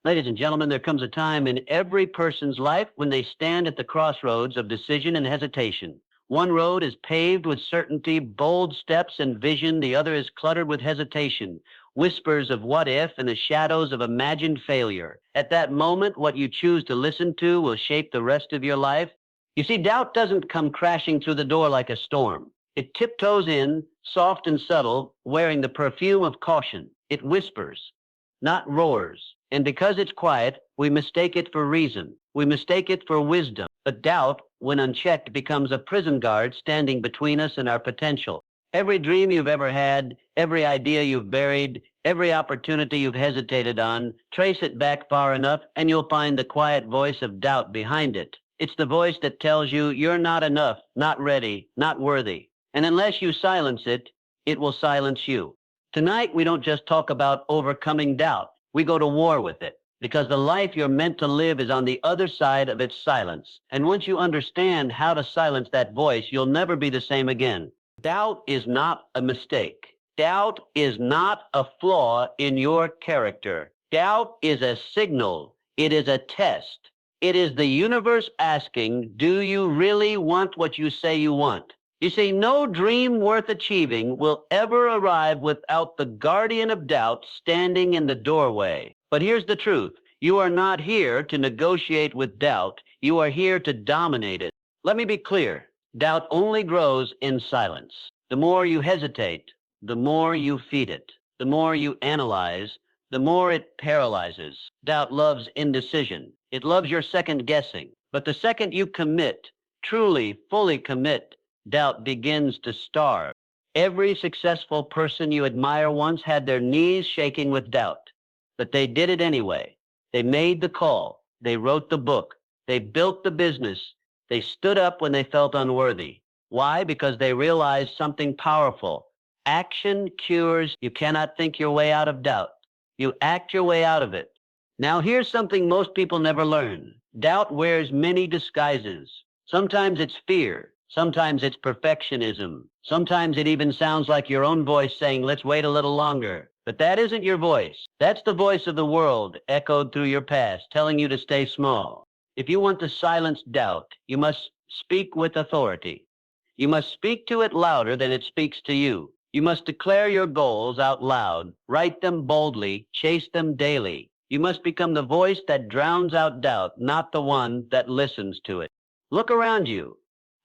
Ladies and gentlemen, there comes a time in every person's life when they stand at the crossroads of decision and hesitation. One road is paved with certainty, bold steps and vision. The other is cluttered with hesitation, whispers of what if, and the shadows of imagined failure. At that moment, what you choose to listen to will shape the rest of your life. You see, doubt doesn't come crashing through the door like a storm. It tiptoes in, soft and subtle, wearing the perfume of caution. It whispers, not roars. And because it's quiet, we mistake it for reason. We mistake it for wisdom. But doubt, when unchecked, becomes a prison guard standing between us and our potential. Every dream you've ever had, every idea you've buried, every opportunity you've hesitated on, trace it back far enough and you'll find the quiet voice of doubt behind it. It's the voice that tells you you're not enough, not ready, not worthy. And unless you silence it, it will silence you. Tonight, we don't just talk about overcoming doubt. We go to war with it because the life you're meant to live is on the other side of its silence. And once you understand how to silence that voice, you'll never be the same again. Doubt is not a mistake. Doubt is not a flaw in your character. Doubt is a signal. It is a test. It is the universe asking, do you really want what you say you want? You see, no dream worth achieving will ever arrive without the guardian of doubt standing in the doorway. But here's the truth. You are not here to negotiate with doubt. You are here to dominate it. Let me be clear. Doubt only grows in silence. The more you hesitate, the more you feed it. The more you analyze, the more it paralyzes. Doubt loves indecision. It loves your second guessing. But the second you commit, truly, fully commit, doubt begins to starve. Every successful person you admire once had their knees shaking with doubt, but they did it anyway. They made the call. They wrote the book. They built the business. They stood up when they felt unworthy. Why? Because they realized something powerful. Action cures. You cannot think your way out of doubt. You act your way out of it. Now, here's something most people never learn. Doubt wears many disguises. Sometimes it's fear. Sometimes it's perfectionism. Sometimes it even sounds like your own voice saying, let's wait a little longer. But that isn't your voice. That's the voice of the world echoed through your past, telling you to stay small. If you want to silence doubt, you must speak with authority. You must speak to it louder than it speaks to you. You must declare your goals out loud, write them boldly, chase them daily. You must become the voice that drowns out doubt, not the one that listens to it. Look around you.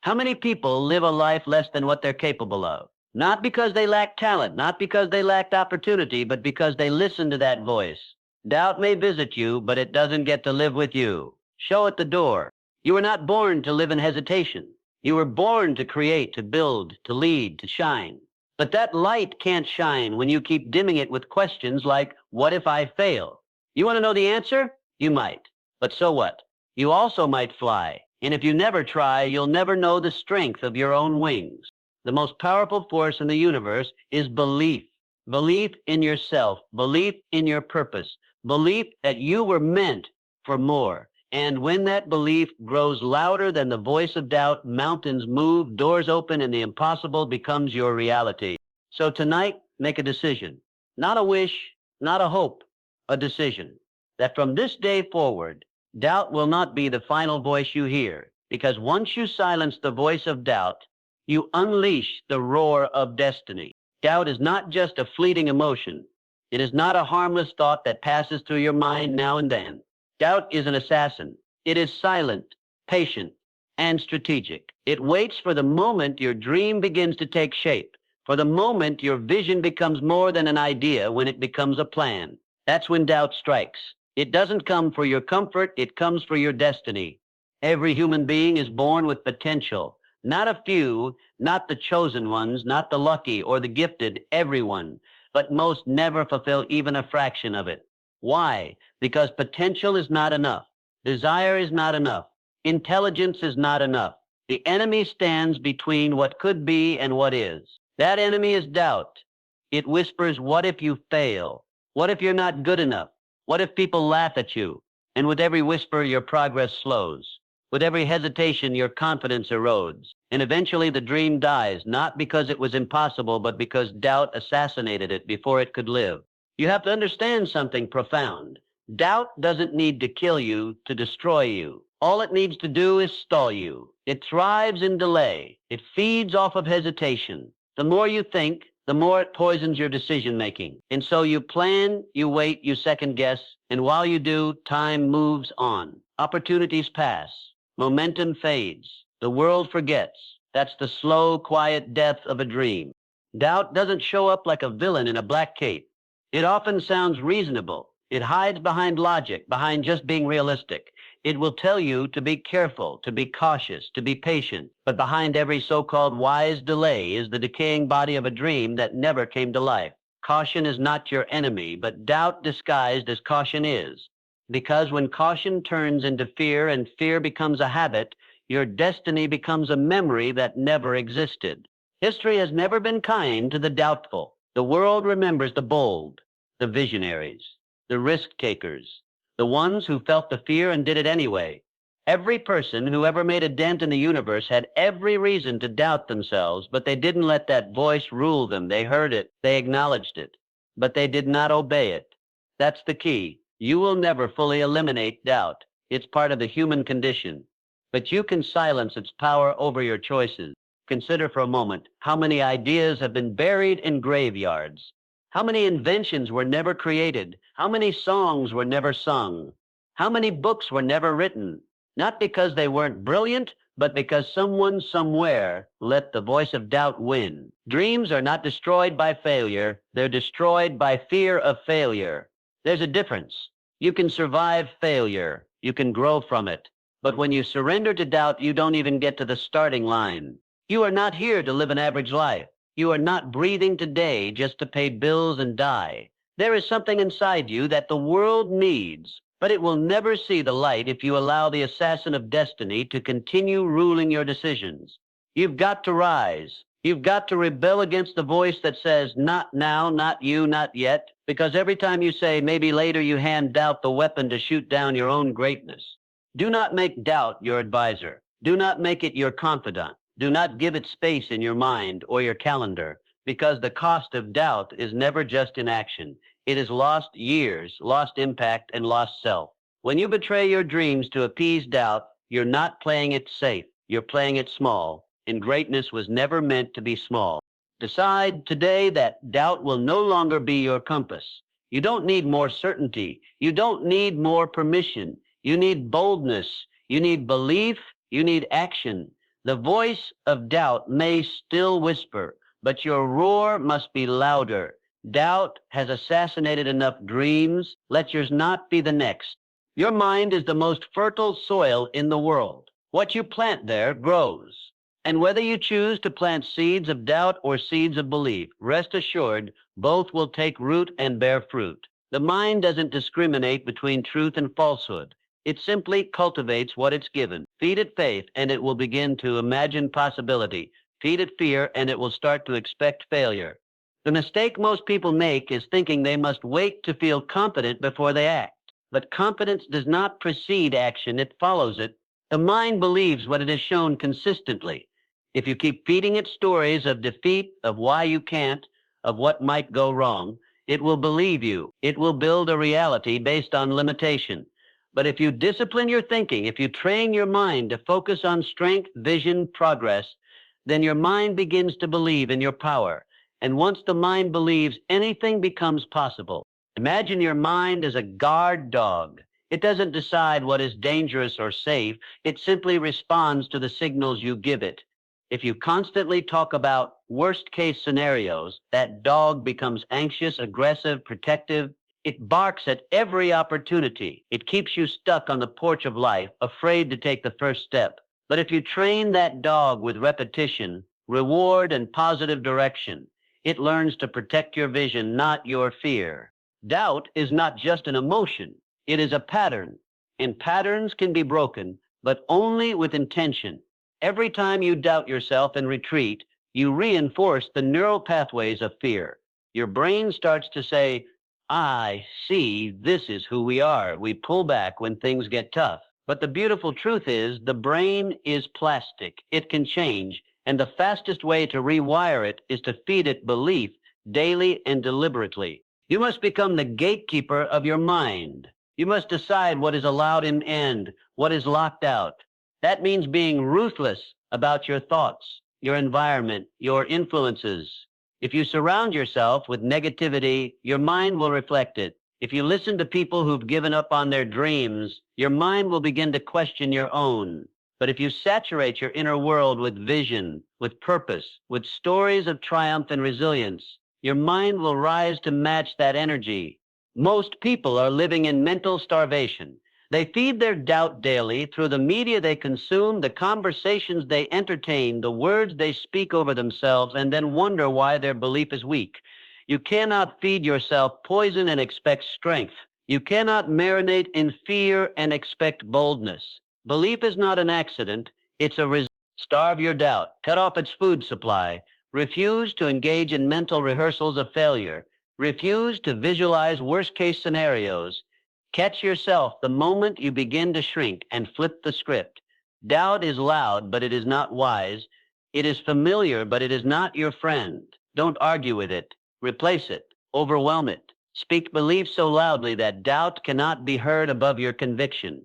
How many people live a life less than what they're capable of? Not because they lack talent, not because they lacked opportunity, but because they listen to that voice. Doubt may visit you, but it doesn't get to live with you. Show it the door. You were not born to live in hesitation. You were born to create, to build, to lead, to shine. But that light can't shine when you keep dimming it with questions like, what if I fail? You want to know the answer? You might. But so what? You also might fly. And if you never try, you'll never know the strength of your own wings. The most powerful force in the universe is belief. Belief in yourself, belief in your purpose, belief that you were meant for more. And when that belief grows louder than the voice of doubt, mountains move, doors open, and the impossible becomes your reality. So tonight, make a decision. Not a wish, not a hope, a decision. That from this day forward, doubt will not be the final voice you hear, because once you silence the voice of doubt, you unleash the roar of destiny. Doubt is not just a fleeting emotion. It is not a harmless thought that passes through your mind now and then. Doubt is an assassin. It is silent, patient, and strategic. It waits for the moment your dream begins to take shape, for the moment your vision becomes more than an idea, when it becomes a plan. That's when doubt strikes. It doesn't come for your comfort, it comes for your destiny. Every human being is born with potential. Not a few, not the chosen ones, not the lucky or the gifted, everyone. But most never fulfill even a fraction of it. Why? Because potential is not enough. Desire is not enough. Intelligence is not enough. The enemy stands between what could be and what is. That enemy is doubt. It whispers, what if you fail? What if you're not good enough? What if people laugh at you? And with every whisper, your progress slows. With every hesitation, your confidence erodes. And eventually the dream dies, not because it was impossible, but because doubt assassinated it before it could live. You have to understand something profound. Doubt doesn't need to kill you to destroy you. All it needs to do is stall you. It thrives in delay. It feeds off of hesitation. The more you think, the more it poisons your decision making. And so you plan, you wait, you second guess, and while you do, time moves on. Opportunities pass. Momentum fades. The world forgets. That's the slow, quiet death of a dream. Doubt doesn't show up like a villain in a black cape. It often sounds reasonable. It hides behind logic, behind just being realistic. It will tell you to be careful, to be cautious, to be patient. But behind every so-called wise delay is the decaying body of a dream that never came to life. Caution is not your enemy, but doubt disguised as caution is. Because when caution turns into fear and fear becomes a habit, your destiny becomes a memory that never existed. History has never been kind to the doubtful. The world remembers the bold, the visionaries, the risk takers, the ones who felt the fear and did it anyway. Every person who ever made a dent in the universe had every reason to doubt themselves, but they didn't let that voice rule them. They heard it, they acknowledged it, but they did not obey it. That's the key. You will never fully eliminate doubt. It's part of the human condition, but you can silence its power over your choices. Consider for a moment how many ideas have been buried in graveyards. How many inventions were never created? How many songs were never sung? How many books were never written? Not because they weren't brilliant, but because someone somewhere let the voice of doubt win. Dreams are not destroyed by failure. They're destroyed by fear of failure. There's a difference. You can survive failure. You can grow from it. But when you surrender to doubt, you don't even get to the starting line. You are not here to live an average life. You are not breathing today just to pay bills and die. There is something inside you that the world needs, but it will never see the light if you allow the assassin of destiny to continue ruling your decisions. You've got to rise. You've got to rebel against the voice that says, not now, not you, not yet, because every time you say maybe later, you hand doubt the weapon to shoot down your own greatness. Do not make doubt your advisor. Do not make it your confidant. Do not give it space in your mind or your calendar, because the cost of doubt is never just inaction. It is lost years, lost impact, and lost self. When you betray your dreams to appease doubt, you're not playing it safe. You're playing it small, and greatness was never meant to be small. Decide today that doubt will no longer be your compass. You don't need more certainty. You don't need more permission. You need boldness. You need belief. You need action. The voice of doubt may still whisper, but your roar must be louder. Doubt has assassinated enough dreams. Let yours not be the next. Your mind is the most fertile soil in the world. What you plant there grows. And whether you choose to plant seeds of doubt or seeds of belief, rest assured, both will take root and bear fruit. The mind doesn't discriminate between truth and falsehood. It simply cultivates what it's given. Feed it faith, and it will begin to imagine possibility. Feed it fear, and it will start to expect failure. The mistake most people make is thinking they must wait to feel confident before they act. But confidence does not precede action, it follows it. The mind believes what it has shown consistently. If you keep feeding it stories of defeat, of why you can't, of what might go wrong, it will believe you. It will build a reality based on limitation. But if you discipline your thinking, if you train your mind to focus on strength, vision, progress, then your mind begins to believe in your power. And once the mind believes, anything becomes possible. Imagine your mind as a guard dog. It doesn't decide what is dangerous or safe. It simply responds to the signals you give it. If you constantly talk about worst-case scenarios, that dog becomes anxious, aggressive, protective. It barks at every opportunity. It keeps you stuck on the porch of life, afraid to take the first step. But if you train that dog with repetition, reward, and positive direction, it learns to protect your vision, not your fear. Doubt is not just an emotion. It is a pattern. And patterns can be broken, but only with intention. Every time you doubt yourself and retreat, you reinforce the neural pathways of fear. Your brain starts to say, I see, this is who we are. We pull back when things get tough. But the beautiful truth is the brain is plastic. It can change. And the fastest way to rewire it is to feed it belief daily and deliberately. You must become the gatekeeper of your mind. You must decide what is allowed in and what is locked out. That means being ruthless about your thoughts, your environment, your influences. If you surround yourself with negativity, your mind will reflect it. If you listen to people who've given up on their dreams, your mind will begin to question your own. But if you saturate your inner world with vision, with purpose, with stories of triumph and resilience, your mind will rise to match that energy. Most people are living in mental starvation. They feed their doubt daily through the media they consume, the conversations they entertain, the words they speak over themselves, and then wonder why their belief is weak. You cannot feed yourself poison and expect strength. You cannot marinate in fear and expect boldness. Belief is not an accident, it's a result. Starve your doubt, cut off its food supply, refuse to engage in mental rehearsals of failure, refuse to visualize worst-case scenarios. Catch yourself the moment you begin to shrink and flip the script. Doubt is loud, but it is not wise. It is familiar, but it is not your friend. Don't argue with it. Replace it. Overwhelm it. Speak belief so loudly that doubt cannot be heard above your conviction.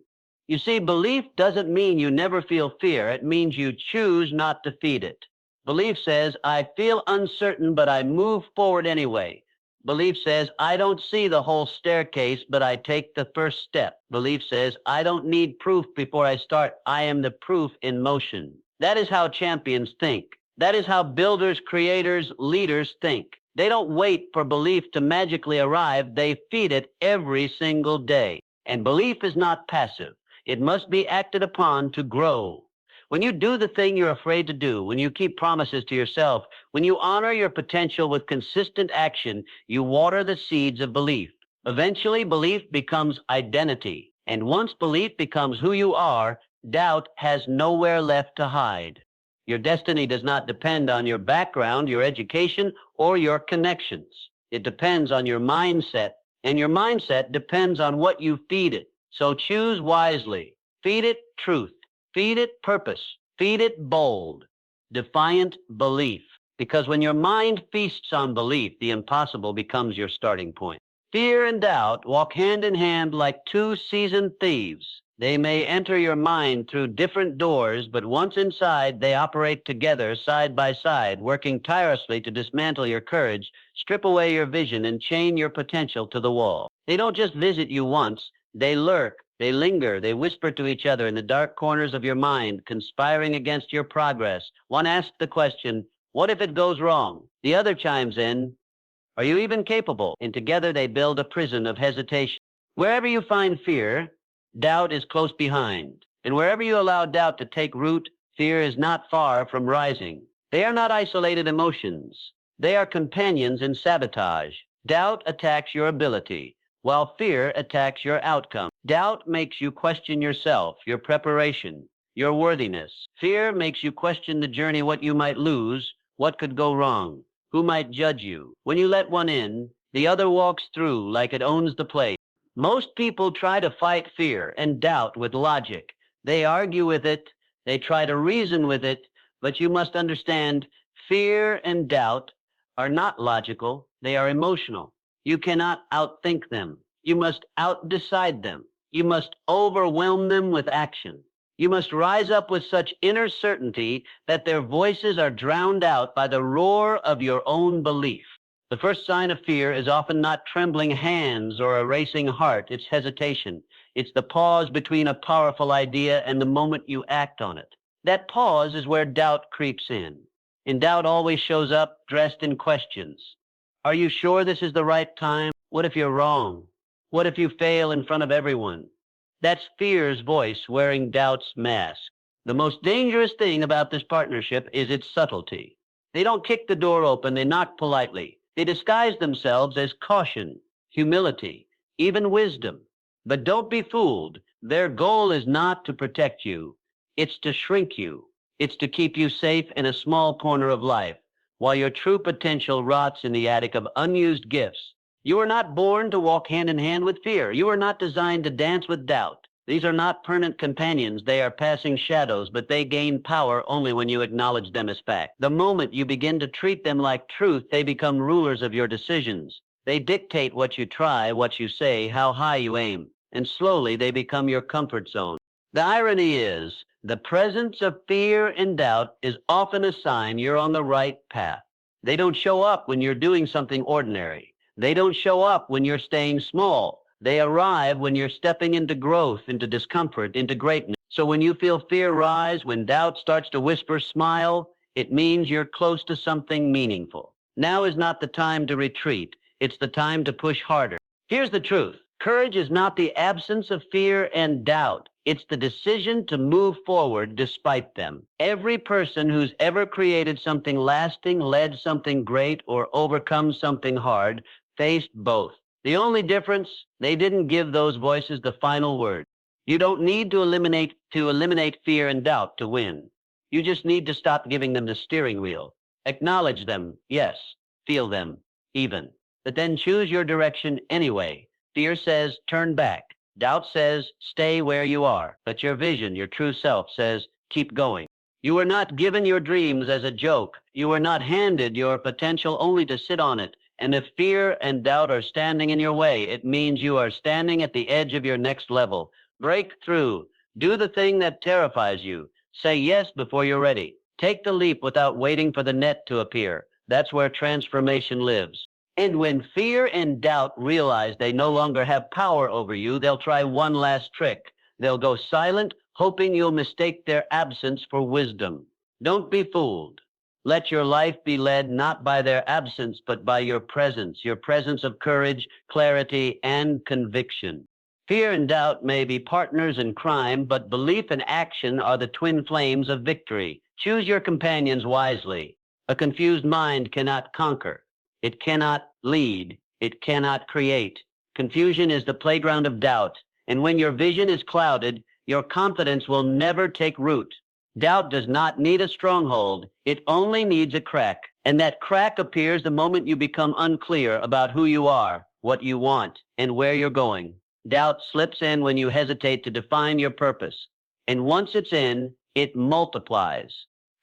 You see, belief doesn't mean you never feel fear. It means you choose not to feed it. Belief says, I feel uncertain, but I move forward anyway. Belief says, I don't see the whole staircase, but I take the first step. Belief says, I don't need proof before I start. I am the proof in motion. That is how champions think. That is how builders, creators, leaders think. They don't wait for belief to magically arrive. They feed it every single day. And belief is not passive. It must be acted upon to grow. When you do the thing you're afraid to do, when you keep promises to yourself, when you honor your potential with consistent action, you water the seeds of belief. Eventually, belief becomes identity. And once belief becomes who you are, doubt has nowhere left to hide. Your destiny does not depend on your background, your education, or your connections. It depends on your mindset, and your mindset depends on what you feed it. So choose wisely. Feed it truth. Feed it purpose. Feed it bold, defiant belief. Because when your mind feasts on belief, the impossible becomes your starting point. Fear and doubt walk hand in hand like two seasoned thieves. They may enter your mind through different doors, but once inside, they operate together side by side, working tirelessly to dismantle your courage, strip away your vision, and chain your potential to the wall. They don't just visit you once. They lurk, they linger, they whisper to each other in the dark corners of your mind, conspiring against your progress. One asks the question, what if it goes wrong? The other chimes in, are you even capable? And together they build a prison of hesitation. Wherever you find fear, doubt is close behind. And wherever you allow doubt to take root, fear is not far from rising. They are not isolated emotions. They are companions in sabotage. Doubt attacks your ability, while fear attacks your outcome. Doubt makes you question yourself, your preparation, your worthiness. Fear makes you question the journey, what you might lose, what could go wrong, who might judge you. When you let one in, the other walks through like it owns the place. Most people try to fight fear and doubt with logic. They argue with it, they try to reason with it, but you must understand fear and doubt are not logical, they are emotional. You cannot outthink them. You must outdecide them. You must overwhelm them with action. You must rise up with such inner certainty that their voices are drowned out by the roar of your own belief. The first sign of fear is often not trembling hands or a racing heart. It's hesitation. It's the pause between a powerful idea and the moment you act on it. That pause is where doubt creeps in. And doubt always shows up dressed in questions. Are you sure this is the right time? What if you're wrong? What if you fail in front of everyone? That's fear's voice wearing doubt's mask. The most dangerous thing about this partnership is its subtlety. They don't kick the door open, they knock politely. They disguise themselves as caution, humility, even wisdom. But don't be fooled. Their goal is not to protect you. It's to shrink you. It's to keep you safe in a small corner of life, while your true potential rots in the attic of unused gifts. You are not born to walk hand in hand with fear. You are not designed to dance with doubt. These are not permanent companions. They are passing shadows, but they gain power only when you acknowledge them as fact. The moment you begin to treat them like truth, they become rulers of your decisions. They dictate what you try, what you say, how high you aim. and slowly they become your comfort zone. The irony is, the presence of fear and doubt is often a sign you're on the right path. They don't show up when you're doing something ordinary. They don't show up when you're staying small. They arrive when you're stepping into growth, into discomfort, into greatness. So when you feel fear rise, when doubt starts to whisper, smile, it means you're close to something meaningful. Now is not the time to retreat. It's the time to push harder. Here's the truth. Courage is not the absence of fear and doubt. It's the decision to move forward despite them. Every person who's ever created something lasting, led something great, or overcome something hard faced both. The only difference, they didn't give those voices the final word. You don't need to eliminate fear and doubt to win. You just need to stop giving them the steering wheel. Acknowledge them, yes. Feel them, even. But then choose your direction anyway. Fear says, turn back. Doubt says, stay where you are. But your vision, your true self says, keep going. You were not given your dreams as a joke. You were not handed your potential only to sit on it. And if fear and doubt are standing in your way, it means you are standing at the edge of your next level. Break through. Do the thing that terrifies you. Say yes before you're ready. Take the leap without waiting for the net to appear. That's where transformation lives. And when fear and doubt realize they no longer have power over you, they'll try one last trick. They'll go silent, hoping you'll mistake their absence for wisdom. Don't be fooled. Let your life be led not by their absence, but by your presence of courage, clarity, and conviction. Fear and doubt may be partners in crime, but belief and action are the twin flames of victory. Choose your companions wisely. A confused mind cannot conquer. It cannot lead. It cannot create. Confusion is the playground of doubt, and when your vision is clouded, your confidence will never take root. Doubt does not need a stronghold. It only needs a crack, and that crack appears the moment you become unclear about who you are, what you want, and where you're going. Doubt slips in when you hesitate to define your purpose, and once it's in, it multiplies.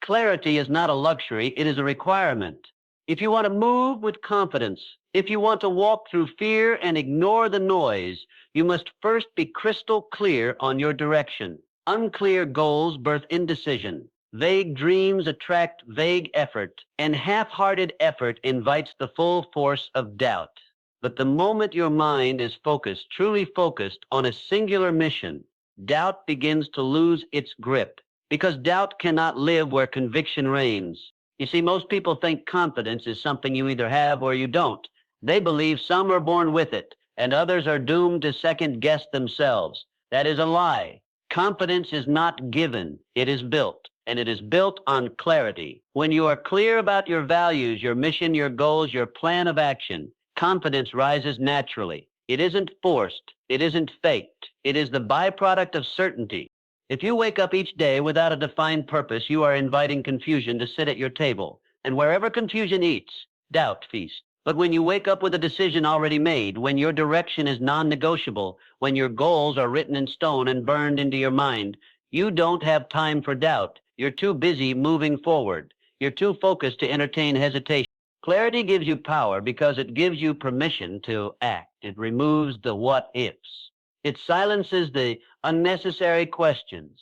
Clarity is not a luxury, it is a requirement. If you want to move with confidence, if you want to walk through fear and ignore the noise, you must first be crystal clear on your direction. Unclear goals birth indecision. Vague dreams attract vague effort, and half-hearted effort invites the full force of doubt. But the moment your mind is focused, truly focused on a singular mission, doubt begins to lose its grip, because doubt cannot live where conviction reigns. You see, most people think confidence is something you either have or you don't. They believe some are born with it, and others are doomed to second-guess themselves. That is a lie. Confidence is not given, it is built, and it is built on clarity. When you are clear about your values, your mission, your goals, your plan of action, confidence rises naturally. It isn't forced, it isn't faked, it is the byproduct of certainty. If you wake up each day without a defined purpose, you are inviting confusion to sit at your table. And wherever confusion eats, doubt feasts. But when you wake up with a decision already made, when your direction is non-negotiable, when your goals are written in stone and burned into your mind, you don't have time for doubt. You're too busy moving forward. You're too focused to entertain hesitation. Clarity gives you power because it gives you permission to act. It removes the what-ifs. It silences the unnecessary questions.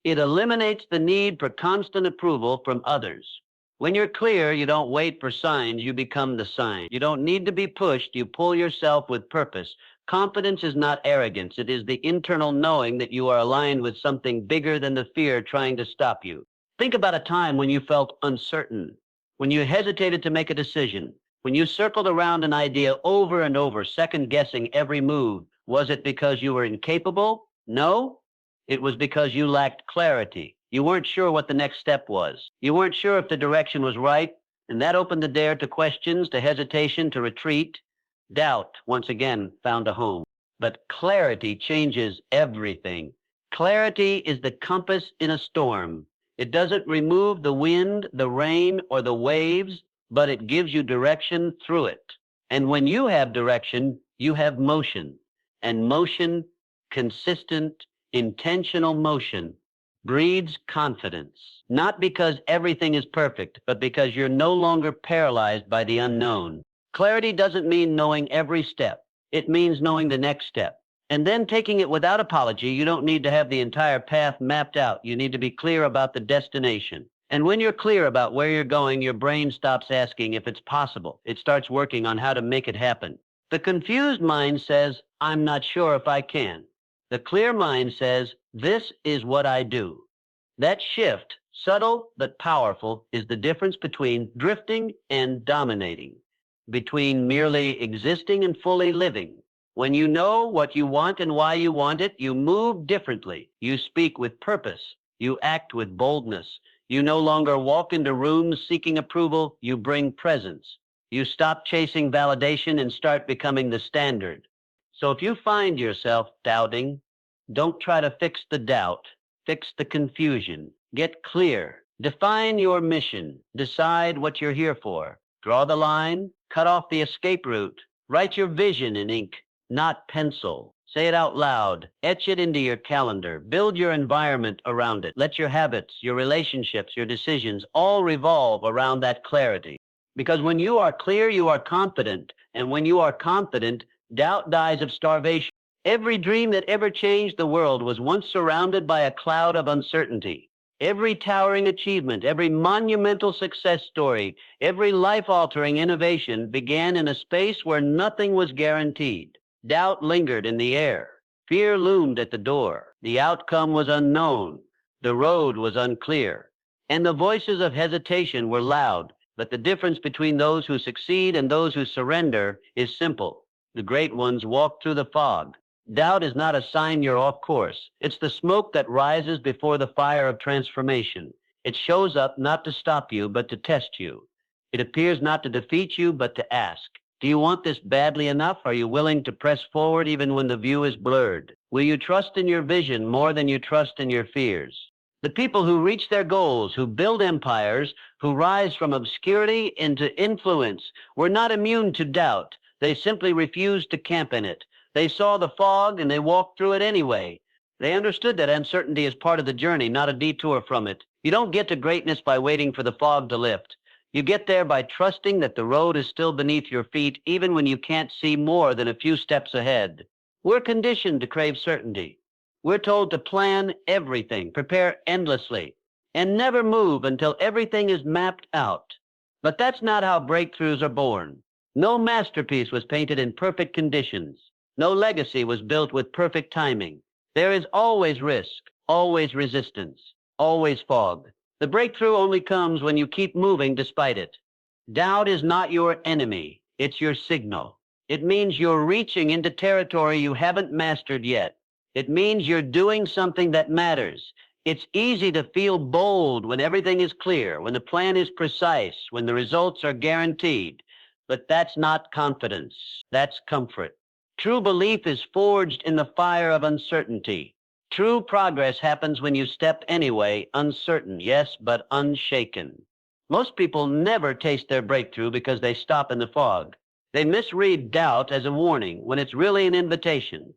It eliminates the need for constant approval from others. When you're clear, you don't wait for signs, you become the sign. You don't need to be pushed, you pull yourself with purpose. Confidence is not arrogance, it is the internal knowing that you are aligned with something bigger than the fear trying to stop you. Think about a time when you felt uncertain, when you hesitated to make a decision, when you circled around an idea over and over, second-guessing every move. Was it because you were incapable? No. It was because you lacked clarity. You weren't sure what the next step was. You weren't sure if the direction was right, and that opened the door to questions, to hesitation, to retreat. Doubt, once again, found a home. But clarity changes everything. Clarity is the compass in a storm. It doesn't remove the wind, the rain, or the waves, but it gives you direction through it. And when you have direction, you have motion. And motion, consistent, intentional motion, breeds confidence. Not because everything is perfect, but because you're no longer paralyzed by the unknown. Clarity doesn't mean knowing every step. It means knowing the next step. And then taking it without apology. You don't need to have the entire path mapped out. You need to be clear about the destination. And when you're clear about where you're going, your brain stops asking if it's possible. It starts working on how to make it happen. The confused mind says, I'm not sure if I can. The clear mind says, this is what I do. That shift, subtle but powerful, is the difference between drifting and dominating, between merely existing and fully living. When you know what you want and why you want it, you move differently. You speak with purpose. You act with boldness. You no longer walk into rooms seeking approval. You bring presence. You stop chasing validation and start becoming the standard. So if you find yourself doubting, don't try to fix the doubt. Fix the confusion. Get clear. Define your mission. Decide what you're here for. Draw the line. Cut off the escape route. Write your vision in ink, not pencil. Say it out loud. Etch it into your calendar. Build your environment around it. Let your habits, your relationships, your decisions all revolve around that clarity. Because when you are clear, you are confident. And when you are confident, doubt dies of starvation. Every dream that ever changed the world was once surrounded by a cloud of uncertainty. Every towering achievement, every monumental success story, every life-altering innovation began in a space where nothing was guaranteed. Doubt lingered in the air. Fear loomed at the door. The outcome was unknown. The road was unclear. And the voices of hesitation were loud. But the difference between those who succeed and those who surrender is simple. The great ones walk through the fog. Doubt is not a sign you're off course. It's the smoke that rises before the fire of transformation. It shows up not to stop you, but to test you. It appears not to defeat you, but to ask, do you want this badly enough? Are you willing to press forward even when the view is blurred? Will you trust in your vision more than you trust in your fears? The people who reach their goals, who build empires, who rise from obscurity into influence, were not immune to doubt. They simply refused to camp in it. They saw the fog and they walked through it anyway. They understood that uncertainty is part of the journey, not a detour from it. You don't get to greatness by waiting for the fog to lift. You get there by trusting that the road is still beneath your feet, even when you can't see more than a few steps ahead. We're conditioned to crave certainty. We're told to plan everything, prepare endlessly, and never move until everything is mapped out. But that's not how breakthroughs are born. No masterpiece was painted in perfect conditions. No legacy was built with perfect timing. There is always risk, always resistance, always fog. The breakthrough only comes when you keep moving despite it. Doubt is not your enemy. It's your signal. It means you're reaching into territory you haven't mastered yet. It means you're doing something that matters. It's easy to feel bold when everything is clear, when the plan is precise, when the results are guaranteed. But that's not confidence. That's comfort. True belief is forged in the fire of uncertainty. True progress happens when you step anyway, uncertain, yes, but unshaken. Most people never taste their breakthrough because they stop in the fog. They misread doubt as a warning when it's really an invitation.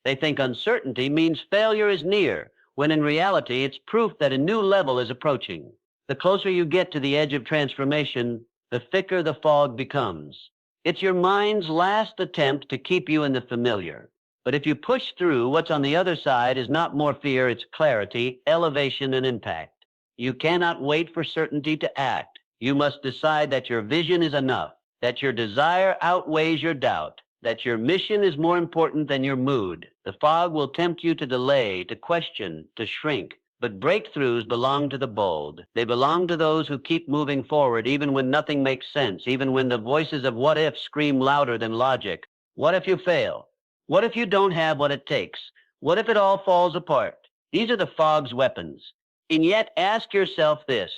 They think uncertainty means failure is near, when in reality it's proof that a new level is approaching. The closer you get to the edge of transformation, the thicker the fog becomes. It's your mind's last attempt to keep you in the familiar. But if you push through, what's on the other side is not more fear, it's clarity, elevation, and impact. You cannot wait for certainty to act. You must decide that your vision is enough, that your desire outweighs your doubt, that your mission is more important than your mood. The fog will tempt you to delay, to question, to shrink. But breakthroughs belong to the bold. They belong to those who keep moving forward even when nothing makes sense, even when the voices of what if scream louder than logic. What if you fail? What if you don't have what it takes? What if it all falls apart? These are the fog's weapons. And yet ask yourself this.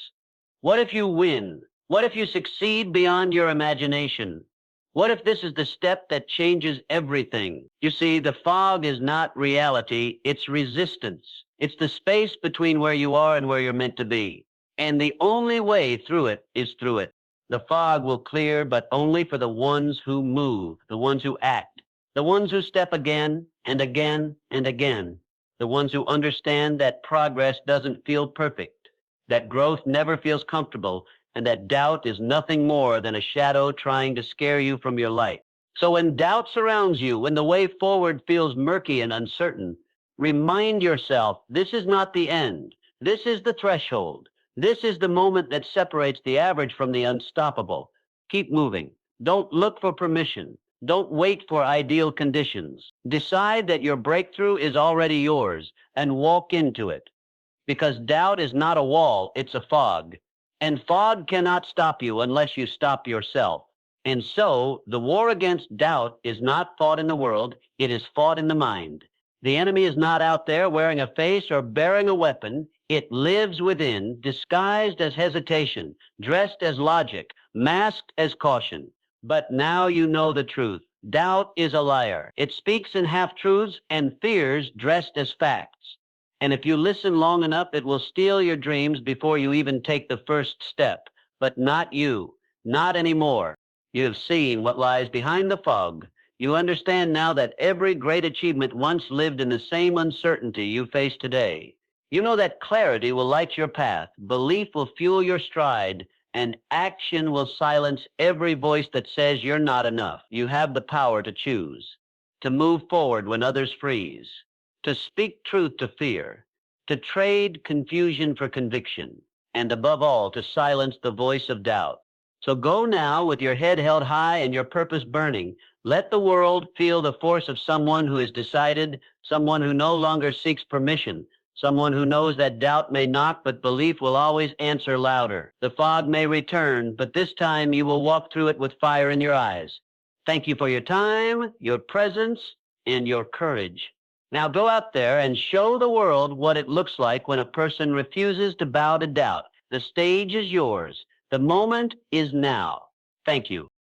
What if you win? What if you succeed beyond your imagination? What if this is the step that changes everything? You see, the fog is not reality, it's resistance. It's the space between where you are and where you're meant to be. And the only way through it is through it. The fog will clear, but only for the ones who move, the ones who act, the ones who step again and again and again, the ones who understand that progress doesn't feel perfect, that growth never feels comfortable, and that doubt is nothing more than a shadow trying to scare you from your light. So when doubt surrounds you, when the way forward feels murky and uncertain, remind yourself this is not the end. This is the threshold. This is the moment that separates the average from the unstoppable. Keep moving. Don't look for permission. Don't wait for ideal conditions. Decide that your breakthrough is already yours and walk into it. Because doubt is not a wall, it's a fog. And fog cannot stop you unless you stop yourself. And so, the war against doubt is not fought in the world, it is fought in the mind. The enemy is not out there wearing a face or bearing a weapon. It lives within, disguised as hesitation, dressed as logic, masked as caution. But now you know the truth. Doubt is a liar. It speaks in half-truths and fears dressed as facts. And if you listen long enough, it will steal your dreams before you even take the first step. But not you. Not anymore. You have seen what lies behind the fog. You understand now that every great achievement once lived in the same uncertainty you face today. You know that clarity will light your path, belief will fuel your stride, and action will silence every voice that says you're not enough. You have the power to choose, to move forward when others freeze, to speak truth to fear, to trade confusion for conviction, and above all, to silence the voice of doubt. So go now with your head held high and your purpose burning. Let the world feel the force of someone who is decided, someone who no longer seeks permission, someone who knows that doubt may knock, but belief will always answer louder. The fog may return, but this time you will walk through it with fire in your eyes. Thank you for your time, your presence, and your courage. Now go out there and show the world what it looks like when a person refuses to bow to doubt. The stage is yours. The moment is now. Thank you.